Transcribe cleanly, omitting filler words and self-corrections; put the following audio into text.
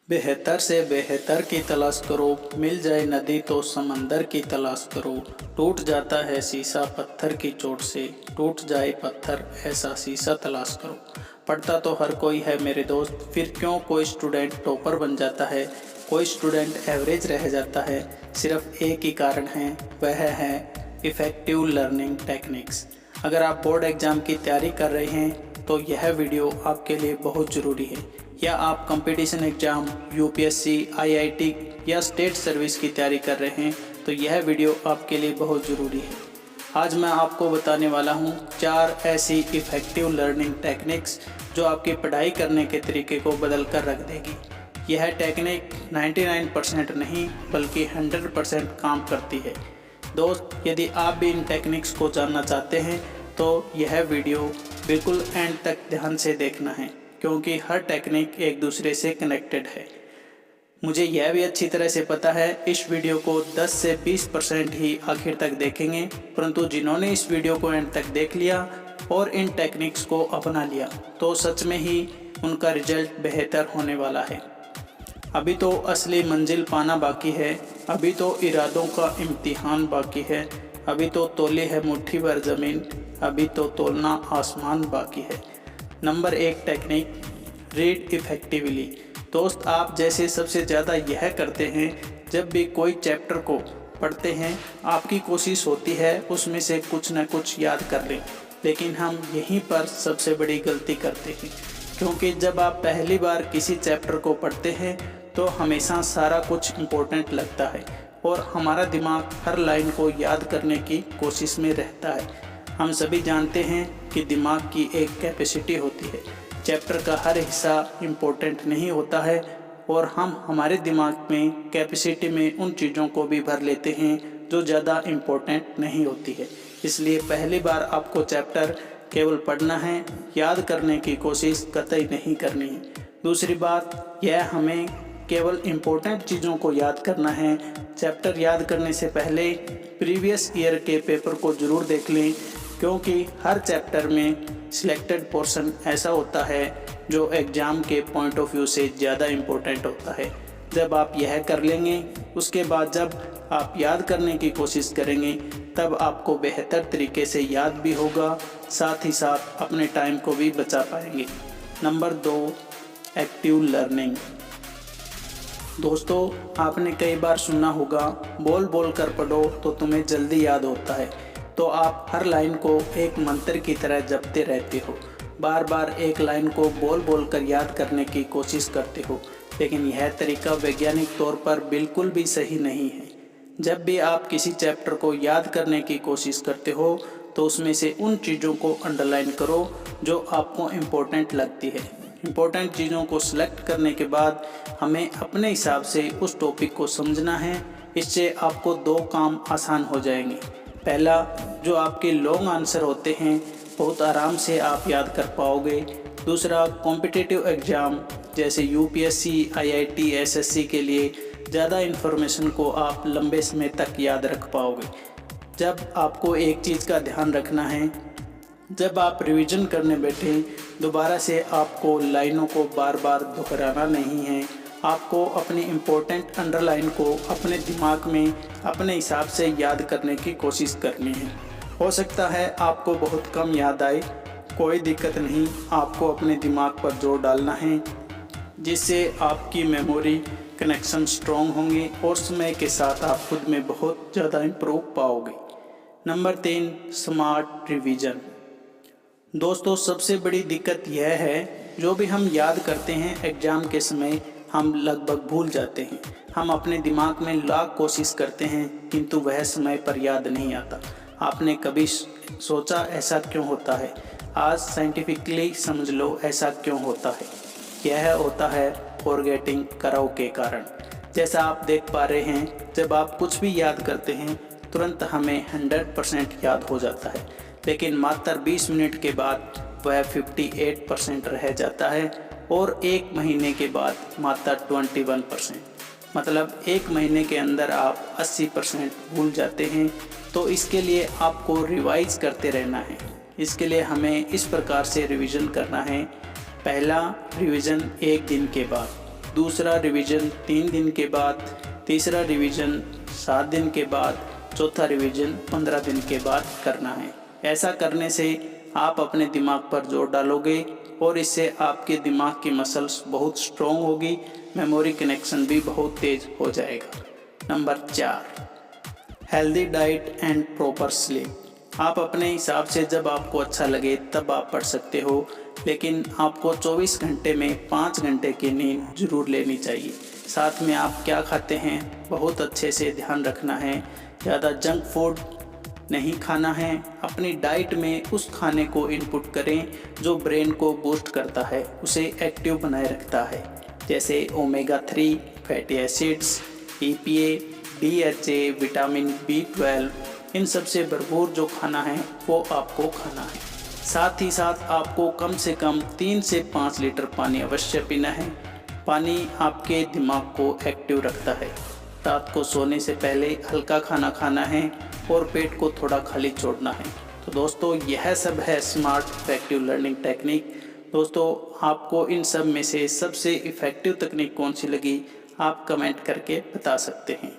बेहतर से बेहतर की तलाश करो, मिल जाए नदी तो समंदर की तलाश करो। टूट जाता है शीशा पत्थर की चोट से, टूट जाए पत्थर ऐसा शीशा तलाश करो। पढ़ता तो हर कोई है मेरे दोस्त, फिर क्यों कोई स्टूडेंट टॉपर बन जाता है, कोई स्टूडेंट एवरेज रह जाता है। सिर्फ एक ही कारण है, वह है इफ़ेक्टिव लर्निंग टेक्निक्स। अगर आप बोर्ड एग्ज़ाम की तैयारी कर रहे हैं तो यह वीडियो आपके लिए बहुत ज़रूरी है। या आप कंपटीशन एग्ज़ाम यूपीएससी, आईआईटी या स्टेट सर्विस की तैयारी कर रहे हैं तो यह वीडियो आपके लिए बहुत ज़रूरी है। आज मैं आपको बताने वाला हूं 4 ऐसी इफ़ेक्टिव लर्निंग टेक्निक्स जो आपकी पढ़ाई करने के तरीके को बदल कर रख देगी। यह टेक्निक 99% नहीं बल्कि 100% काम करती है। दोस्त, यदि आप भी इन टेक्निक्स को जानना चाहते हैं तो यह वीडियो बिल्कुल एंड तक ध्यान से देखना है, क्योंकि हर टेक्निक एक दूसरे से कनेक्टेड है। मुझे यह भी अच्छी तरह से पता है इस वीडियो को 10 से 20% ही आखिर तक देखेंगे, परंतु जिन्होंने इस वीडियो को एंड तक देख लिया और इन टेक्निक्स को अपना लिया तो सच में ही उनका रिजल्ट बेहतर होने वाला है। अभी तो असली मंजिल पाना बाकी है, अभी तो इरादों का इम्तिहान बाकी है, अभी तो तोली है मुट्ठी भर ज़मीन, अभी तो तोलना आसमान बाकी है। Number 1 technique, read effectively. दोस्त, आप जैसे सबसे ज़्यादा यह करते हैं, जब भी कोई चैप्टर को पढ़ते हैं आपकी कोशिश होती है उसमें से कुछ न कुछ याद कर लें, लेकिन हम यहीं पर सबसे बड़ी गलती करते हैं, क्योंकि जब आप पहली बार किसी चैप्टर को पढ़ते हैं तो हमेशा सारा कुछ इम्पोर्टेंट लगता है और हमारा दिमाग हर लाइन को याद करने की कोशिश में रहता है। हम सभी जानते हैं कि दिमाग की एक कैपेसिटी होती है, चैप्टर का हर हिस्सा इम्पोर्टेंट नहीं होता है और हम हमारे दिमाग में कैपेसिटी में उन चीज़ों को भी भर लेते हैं जो ज़्यादा इम्पोर्टेंट नहीं होती है। इसलिए पहली बार आपको चैप्टर केवल पढ़ना है, याद करने की कोशिश कतई नहीं करनी है। दूसरी बात, यह हमें केवल इम्पोर्टेंट चीज़ों को याद करना है। चैप्टर याद करने से पहले प्रीवियस ईयर के पेपर को ज़रूर देख लें, क्योंकि हर चैप्टर में सिलेक्टेड पोर्शन ऐसा होता है जो एग्ज़ाम के पॉइंट ऑफ व्यू से ज़्यादा इम्पोर्टेंट होता है। जब आप यह कर लेंगे उसके बाद जब आप याद करने की कोशिश करेंगे तब आपको बेहतर तरीके से याद भी होगा, साथ ही साथ अपने टाइम को भी बचा पाएंगे। Number 2, active learning. दोस्तों, आपने कई बार सुना होगा, बोल बोल कर पढ़ो तो तुम्हें जल्दी याद होता है। तो आप हर लाइन को एक मंत्र की तरह जपते रहते हो, बार बार एक लाइन को बोल बोल कर याद करने की कोशिश करते हो, लेकिन यह तरीका वैज्ञानिक तौर पर बिल्कुल भी सही नहीं है। जब भी आप किसी चैप्टर को याद करने की कोशिश करते हो तो उसमें से उन चीज़ों को अंडरलाइन करो जो आपको इम्पोर्टेंट लगती है। इम्पोर्टेंट चीज़ों को सिलेक्ट करने के बाद हमें अपने हिसाब से उस टॉपिक को समझना है। इससे आपको 2 काम आसान हो जाएंगे। पहला, जो आपके लॉन्ग आंसर होते हैं बहुत आराम से आप याद कर पाओगे। दूसरा, कॉम्पिटिटिव एग्ज़ाम जैसे यूपीएससी, आईआईटी, एसएससी के लिए ज़्यादा इन्फॉर्मेशन को आप लंबे समय तक याद रख पाओगे। जब आपको एक चीज़ का ध्यान रखना है, जब आप रिवीजन करने बैठें दोबारा से आपको लाइनों को बार बार दोहराना नहीं है। आपको अपनी इम्पोर्टेंट अंडरलाइन को अपने दिमाग में अपने हिसाब से याद करने की कोशिश करनी है। हो सकता है आपको बहुत कम याद आए, कोई दिक्कत नहीं, आपको अपने दिमाग पर जोर डालना है, जिससे आपकी मेमोरी कनेक्शन स्ट्रॉन्ग होंगे और समय के साथ आप खुद में बहुत ज़्यादा इम्प्रूव पाओगे। Number 3, smart revision. दोस्तों, सबसे बड़ी दिक्कत यह है, जो भी हम याद करते हैं एग्ज़ाम के समय हम लगभग भूल जाते हैं। हम अपने दिमाग में लाख कोशिश करते हैं किंतु वह समय पर याद नहीं आता। आपने कभी सोचा ऐसा क्यों होता है? आज साइंटिफिकली समझ लो ऐसा क्यों होता है। यह होता है फॉरगेटिंग कराओ के कारण। जैसा आप देख पा रहे हैं, जब आप कुछ भी याद करते हैं तुरंत हमें 100% याद हो जाता है, लेकिन मात्र 20 मिनट के बाद वह 58% रह जाता है और 1 महीने के बाद मात्र 21%। मतलब 1 महीने के अंदर आप 80% भूल जाते हैं। तो इसके लिए आपको रिवाइज करते रहना है। इसके लिए हमें इस प्रकार से रिवीजन करना है। पहला रिवीजन 1 दिन के बाद, दूसरा रिवीजन 3 दिन के बाद, तीसरा रिवीजन 7 दिन के बाद, चौथा रिवीजन 15 दिन के बाद करना है। ऐसा करने से आप अपने दिमाग पर जोर डालोगे और इससे आपके दिमाग की मसल्स बहुत स्ट्रॉन्ग होगी, मेमोरी कनेक्शन भी बहुत तेज हो जाएगा। Number 4, healthy diet and proper sleep. आप अपने हिसाब से जब आपको अच्छा लगे तब आप पढ़ सकते हो, लेकिन आपको 24 घंटे में 5 घंटे की नींद जरूर लेनी चाहिए। साथ में आप क्या खाते हैं बहुत अच्छे से ध्यान रखना है। ज़्यादा जंक फूड नहीं खाना है। अपनी डाइट में उस खाने को इनपुट करें जो ब्रेन को बूस्ट करता है, उसे एक्टिव बनाए रखता है, जैसे omega 3 fatty acids, EPA, DHA, vitamin B12, इन सब से भरपूर जो खाना है वो आपको खाना है। साथ ही साथ आपको कम से कम 3 से 5 लीटर पानी अवश्य पीना है। पानी आपके दिमाग को एक्टिव रखता है। रात को सोने से पहले हल्का खाना खाना है और पेट को थोड़ा खाली छोड़ना है। तो दोस्तों यह सब है स्मार्ट इफेक्टिव लर्निंग टेक्निक। दोस्तों आपको इन सब में से सबसे इफ़ेक्टिव तकनीक कौन सी लगी आप कमेंट करके बता सकते हैं।